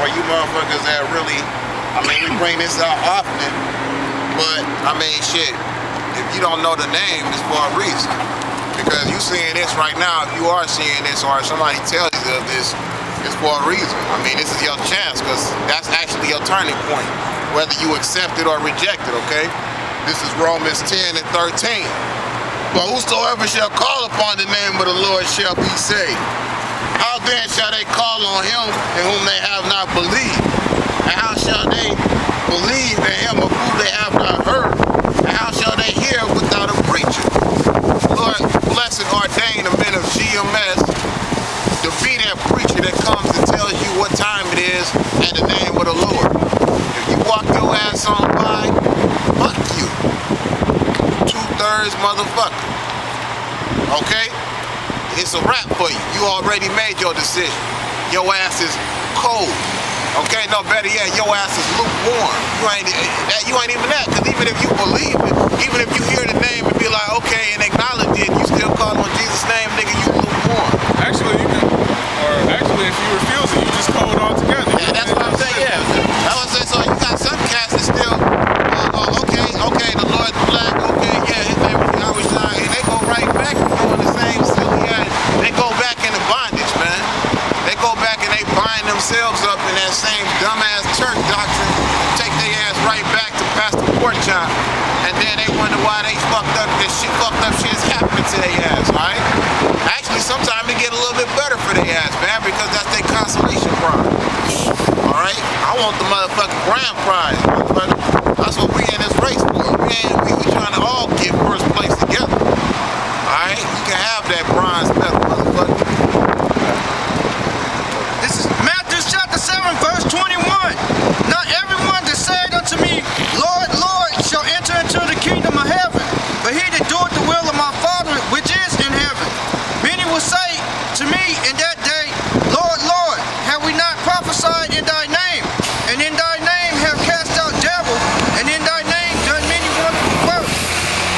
for you motherfuckers that really, I mean, we bring this out often, but I mean, shit, if you don't know the name, it's for a reason. Because you seeing this right now, if you are seeing this or somebody tells you of this, it's for a reason. I mean, this is your chance because that's actually your turning point, whether you accept it or reject it, okay? This is Romans 10 and 13. But whosoever shall call upon the name of the Lord shall be saved. How then shall they call on him in whom they have not believed? And how shall they believe in him of whom they have not heard? And how shall they hear without a preacher? Lord, bless and ordain the men of GMS to be that preacher that comes and tells you what time it is in the name of the Lord. If you walk your ass on by, fuck you. 2/3 motherfucker. Okay? It's a wrap for you. You already made your decision. Your ass is cold. Okay, no, better yet, your ass is lukewarm. You ain't even that, because even if you believe it, even if you hear the name and be like, okay, and acknowledge it, you still call on Jesus' name, nigga, you lukewarm. Actually, you can, or actually, if you refuse it, you just call it all together. Yeah, that's what I'm saying, yeah. That's what I'm saying, so you got some cats that still, okay, the Lord's black, okay, yeah, his name is Yahweh, and they go right back to doing the same silly ass. They go back into bondage, man. They go back and they bind themselves up in that same dumbass church doctrine, take their ass right back to Pastor Porkchop, and then they wonder why they fucked up shit is happening to their ass, alright? Actually, sometimes it get a little bit better for their ass, man, because that's their consolation prize. Alright? I want the motherfucking grand prize, motherfucker. That's what we in this race for. We trying to all get first place together. Alright? You can have that bronze medal, motherfucker. This is Matthew chapter 7, verse 21. Not everyone that said unto me, Lord, Lord, shall enter into the kingdom of heaven, but he that doeth the will of my Father which is in heaven. Many will say to me in that day, Lord, Lord, have we not prophesied in thy name? And in thy name have cast out devils, and in thy name done many wonderful works.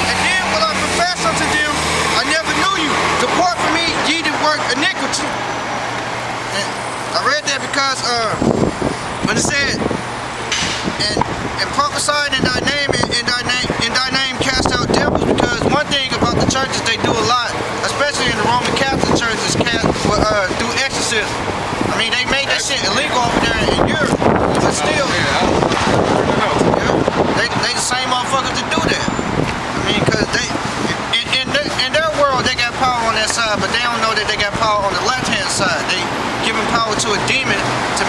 And then will I profess unto them, I never knew you. Depart from me, ye that work iniquity. And I read that because when it said, and prophesied in thy name, in thy name cast out devils, because one thing about the churches, they do a lot, especially in the Roman Catholic churches, do exorcism. I mean, they made that shit illegal over there in Europe, but still, they the same motherfuckers that do that. I mean, because they, in their world, they got power on that side, but they don't know that they got power on the left-hand side. They giving power to a demon to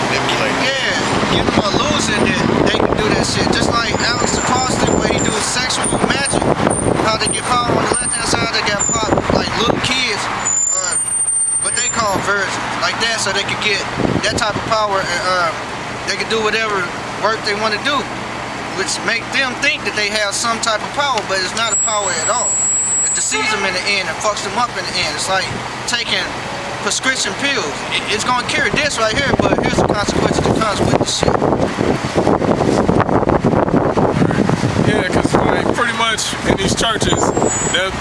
manipulate. Yeah, give them an illusion that they can do that shit. Just like Alex Acosta, where he do sexual magic, how they get power on the left-hand side, they got power, like little kids, what they call virgins, like that, so they could get that type of power, and they can do whatever work they want to do, which make them think that they have some type of power, but it's not a power at all. It deceives them in the end and fucks them up in the end. It's like taking prescription pills. It's gonna cure this right here, but here's the consequences that comes with this shit. Yeah, because like pretty much in these churches, they'll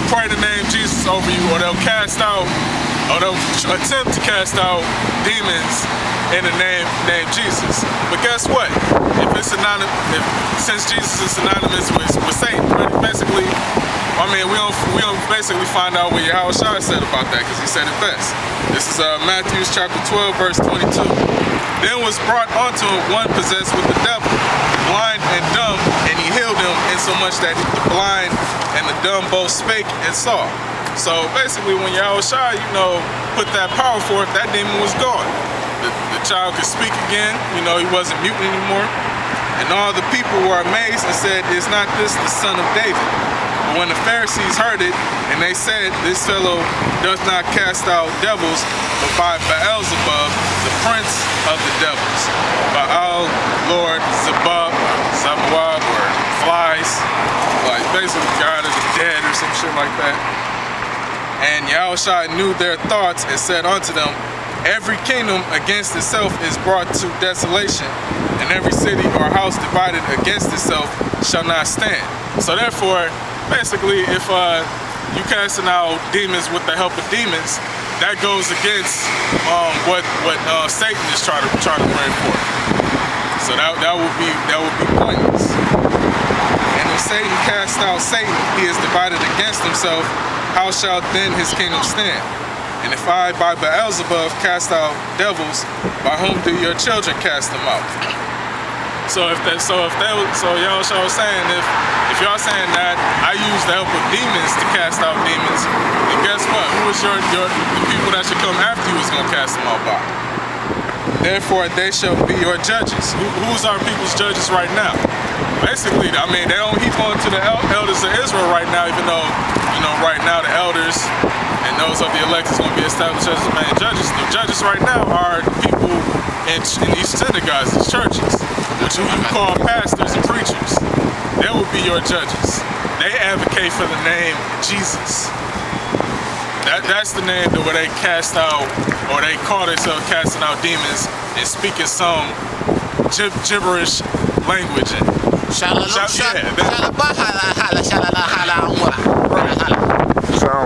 pray the name Jesus over you, or they'll cast out, or they'll attempt to cast out demons in the name Jesus. But guess what? If it's synonymous, since Jesus is synonymous with Satan, basically, I mean, we don't basically find out what Yahushua said about that, because he said it best. This is Matthew chapter 12, verse 22. Then was brought unto him one possessed with the devil, blind and dumb, and he healed him insomuch that the blind and the dumb both spake and saw. So basically, when Yahushua, put that power forth, that demon was gone. The child could speak again, he wasn't mute anymore. And all the people were amazed and said, is not this the son of David? But when the Pharisees heard it, and they said, this fellow does not cast out devils, but by Beelzebub, the prince of the devils. Baal, Lord, Zabawab, or flies, like basically God of the dead or some shit like that. And Yahushua knew their thoughts and said unto them, every kingdom against itself is brought to desolation, and every city or house divided against itself shall not stand. So therefore, basically, if you casting out demons with the help of demons, that goes against what Satan is trying to bring forth. So that would be pointless. And if Satan cast out Satan, he is divided against himself. How shall then his kingdom stand? And if I by Beelzebub cast out devils, by whom do your children cast them out? So y'all was saying if y'all saying that I use the help of demons to cast out demons, then guess what? Who is the people that should come after you is gonna cast them out by? Therefore they shall be your judges. Who's our people's judges right now? Basically, I mean, they don't heap on to the elders of Israel right now, even though, you know, right now the elders and those of the elect is going to be established as the main judges. The judges right now are the people in these synagogues, these churches, which you call pastors and preachers. They will be your judges. They advocate for the name Jesus. That's the name where they cast out, or they call themselves casting out demons and speaking some gibberish language. Sound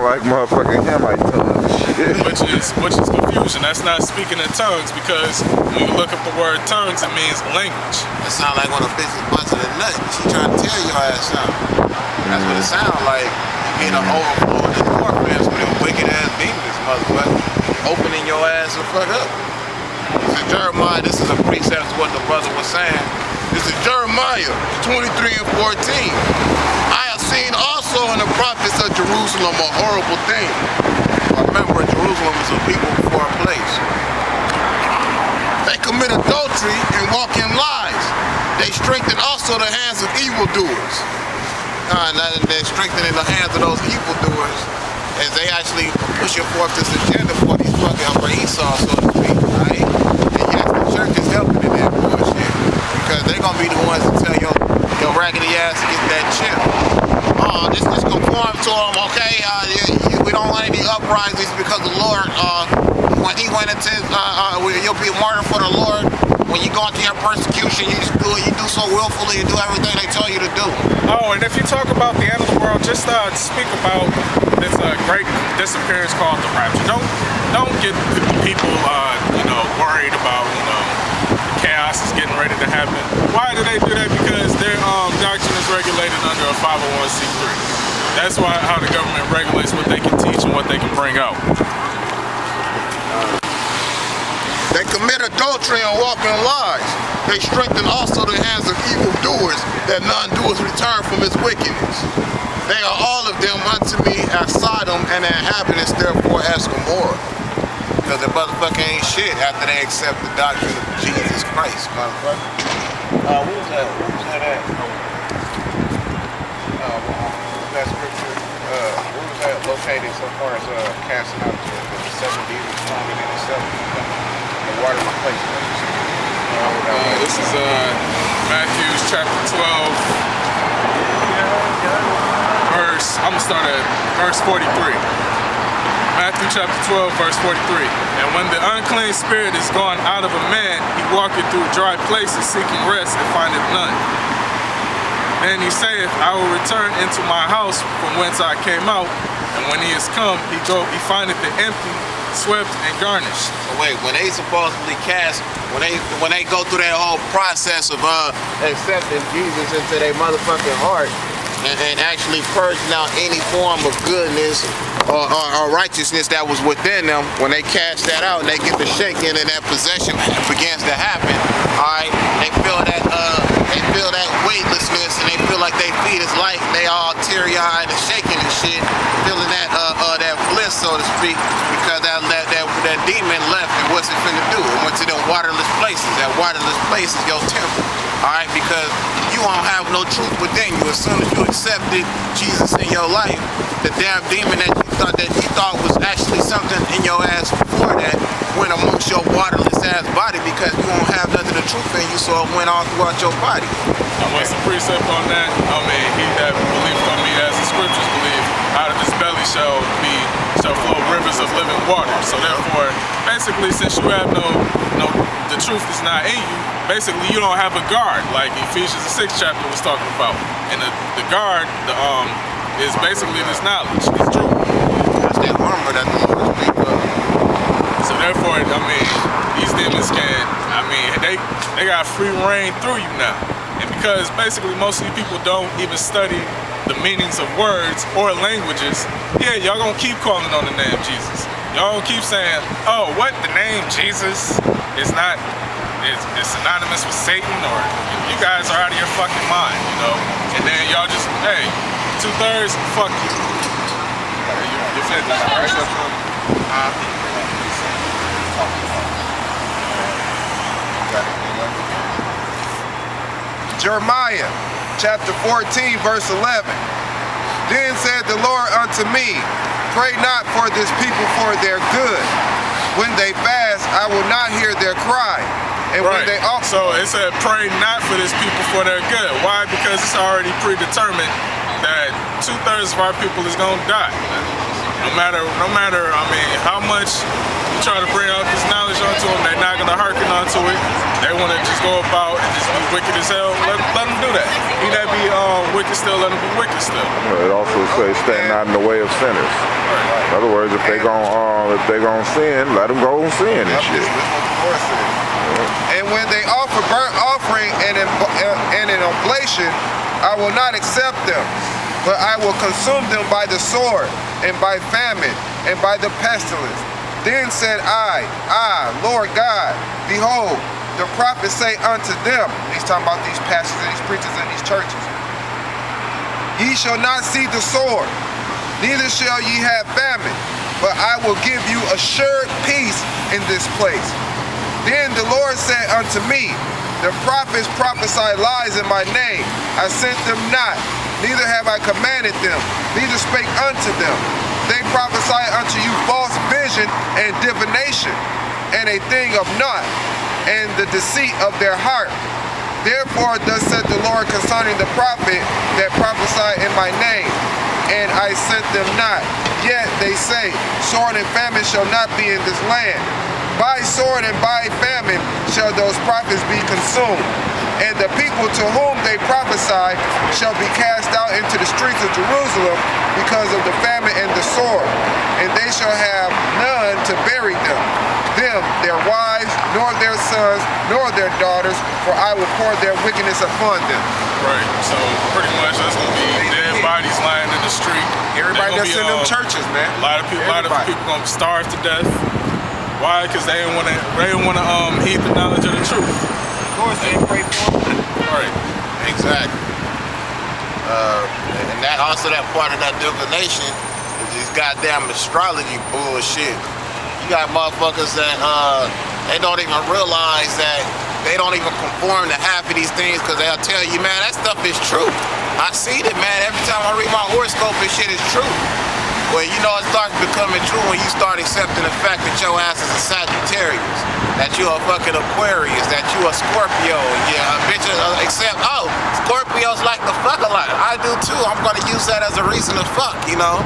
like motherfucking Hamite tongue. which is confusion. That's not speaking in tongues, because when you look up the word tongues, it means language. It sound like when a bitch is busting a nut, she trying to tell your ass something. That's what it sound like. You get an overflow in the warfare with them wicked ass demons, motherfucker. Opening your ass the fuck up. So Jeremiah, this is a precept to what the brother was saying. This is Jeremiah 23 and 14. I have seen also in the prophets of Jerusalem a horrible thing. Remember, Jerusalem was a people before a place. They commit adultery and walk in lies. They strengthen also the hands of evildoers. They're strengthening the hands of those evildoers as they actually pushing forth this agenda for these fucking for Esau, so to speak, right? And yes, the church is helping in that bullshit, because they're gonna be the ones to tell your raggedy ass to get that chip. Just conform to them, okay? We don't want any uprisings, because the Lord, when he went into, you'll be a martyr for the Lord. When you go into your persecution, you do so willfully and do everything they tell you to do. Oh, and if you talk about the end of the world, just speak about this great disappearance called the rapture. Don't get the people, worried about, the chaos is getting ready to happen. Why do they do that? Because their doctrine is regulated under a 501c3. That's how the government regulates what they can teach and what they can bring out. They commit adultery and walk in lies. They strengthen also the hands of evildoers, that none doeth return from his wickedness. They are all of them unto me as Sodom, and the inhabitants therefore as Gomorrah. Because the motherfucker ain't shit after they accept the doctrine of Jesus Christ, motherfucker. What was that? What was that at? That scripture, what was that located so far as casting out the 7 demons stronger than itself? The waterless place. This is Matthew chapter 12, I'm gonna start at verse 43. Matthew chapter 12, verse 43. And when the unclean spirit is gone out of a man, he walketh through dry places seeking rest and findeth none. Then he saith, I will return into my house from whence I came out. And when he is come, he findeth it empty, swept and garnished. So wait, when they supposedly when they go through that whole process of accepting Jesus into their motherfucking heart and actually purging out any form of goodness or righteousness that was within them, when they cast that out and they get the shaking and that possession begins to happen, all right, they feel that weightlessness and they feel like their feet is light and they all teary-eyed and shaking and shit, feeling that bliss, so to speak, because that demon left and what's it finna do? It went to them waterless places. That waterless place is your temple, all right, because you won't have no truth within you. As soon as you accepted Jesus in your life, the damn demon that you thought was actually something in your ass before that went amongst your waterless ass body, because you won't have nothing of the truth in you, so it went all throughout your body. And what's the precept on that? I mean, he that believeth on me, as the scriptures believe, out of his belly shall flow rivers of living water. So therefore, basically, since you have the truth is not in you, basically you don't have a guard, like Ephesians the 6th chapter was talking about. And the guard, is basically this knowledge, this truth. That's that armor that the Lord speaks of. therefore, I mean, these demons can, I mean, they got free reign through you now. And because basically most of you people don't even study the meanings of words or languages, yeah, y'all gonna keep calling on the name Jesus. Y'all gonna keep saying, oh, what, the name Jesus is not, it's synonymous with Satan, or you guys are out of your fucking mind, you know? And then y'all just, hey, 2/3, fuck you. You said that, right? Jeremiah chapter 14 verse 11. Then said the Lord unto me, pray not for this people for their good. When they fast, I will not hear their cry. And when they offer, so it said pray not for this people for their good. Why? Because it's already predetermined that 2/3 of our people is gonna die. No matter, I mean, how much you try to bring out this knowledge onto them, they're not gonna hearken onto it. They wanna just go about and just be wicked as hell. Let them do that. He that be wicked still, let them be wicked still. It also says stand not in the way of sinners. In other words, if they gonna sin, let them go and sin and shit. And when they offer burnt offering and an oblation, I will not accept them, but I will consume them by the sword, and by famine, and by the pestilence. Then said I, Lord God, behold, the prophets say unto them, he's talking about these pastors and these preachers and these churches, ye shall not see the sword, neither shall ye have famine, but I will give you assured peace in this place. Then the Lord said unto me, the prophets prophesy lies in my name. I sent them not, neither have I commanded them, neither spake unto them. They prophesy unto you false vision and divination, and a thing of naught, and the deceit of their heart. Therefore thus said the Lord concerning the prophet that prophesy in my name, and I sent them not. Yet they say, sword and famine shall not be in this land. By sword and by famine shall those prophets be consumed. And the people to whom they prophesy shall be cast out into the streets of Jerusalem because of the famine and the sword. And they shall have none to bury them, their wives, nor their sons, nor their daughters, for I will pour their wickedness upon them. Right, so pretty much that's going to be dead bodies lying in the street. Everybody that's in them churches, man. A lot of people going to starve to death. Why? Because they didn't want to heed the knowledge of the truth. Of course, they pray for them. Right. Exactly. And that also, that part of that divination is this goddamn astrology bullshit. You got motherfuckers that they don't even realize that they don't even conform to half of these things, because they'll tell you, man, that stuff is true. I see it, man. Every time I read my horoscope, this shit is true. Well, you know, it starts becoming true when you start accepting the fact that your ass is a Sagittarius, that you a fucking Aquarius, that you a Scorpio. Yeah, bitches accept, oh, Scorpios like to fuck a lot. I do too. I'm gonna use that as a reason to fuck, you know?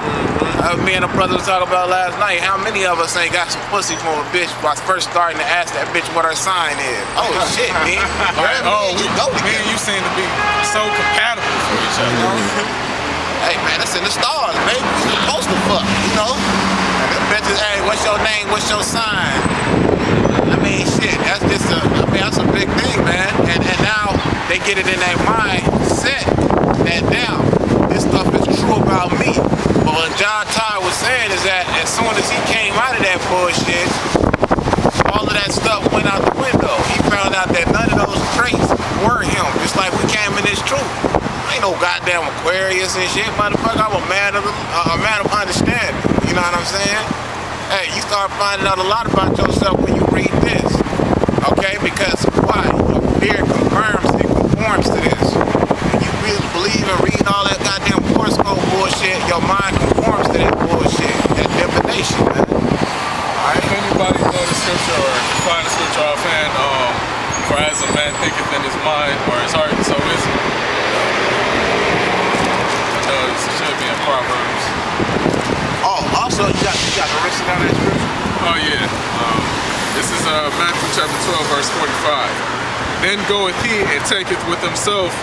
Me and a brother was talking about last night, how many of us ain't got some pussy from a bitch by first starting to ask that bitch what her sign is? Oh shit, man. Right. Oh, me and you seem to be so compatible for each other. Hey man, that's in the stars, baby. We supposed to fuck, you know? And them bitches, hey, what's your name? What's your sign? I mean, shit, that's just that's a big thing, man. And now they get it in their mind set that now this stuff is true about me. But what John Todd was saying is that as soon as he came out of that bullshit, all of that stuff went out the window. He found out that none of those traits were him, just like we came in this truth. Ain't no goddamn Aquarius and shit, motherfucker. I'm a man of understanding. You know what I'm saying? Hey, you start finding out a lot about yourself when you read this. Okay? Because why? Your beard conforms to this. When you really believe and read all that goddamn horoscope bullshit, your mind conforms to that bullshit. That divination, man. Alright, if anybody know the scripture or can find the scripture offhand, for as a man thinketh in his mind or his heart, so is it. It should be in Proverbs. Oh, also you got the rest of that scripture? Oh yeah. This is Matthew chapter 12, verse 45. Then goeth he and taketh with himself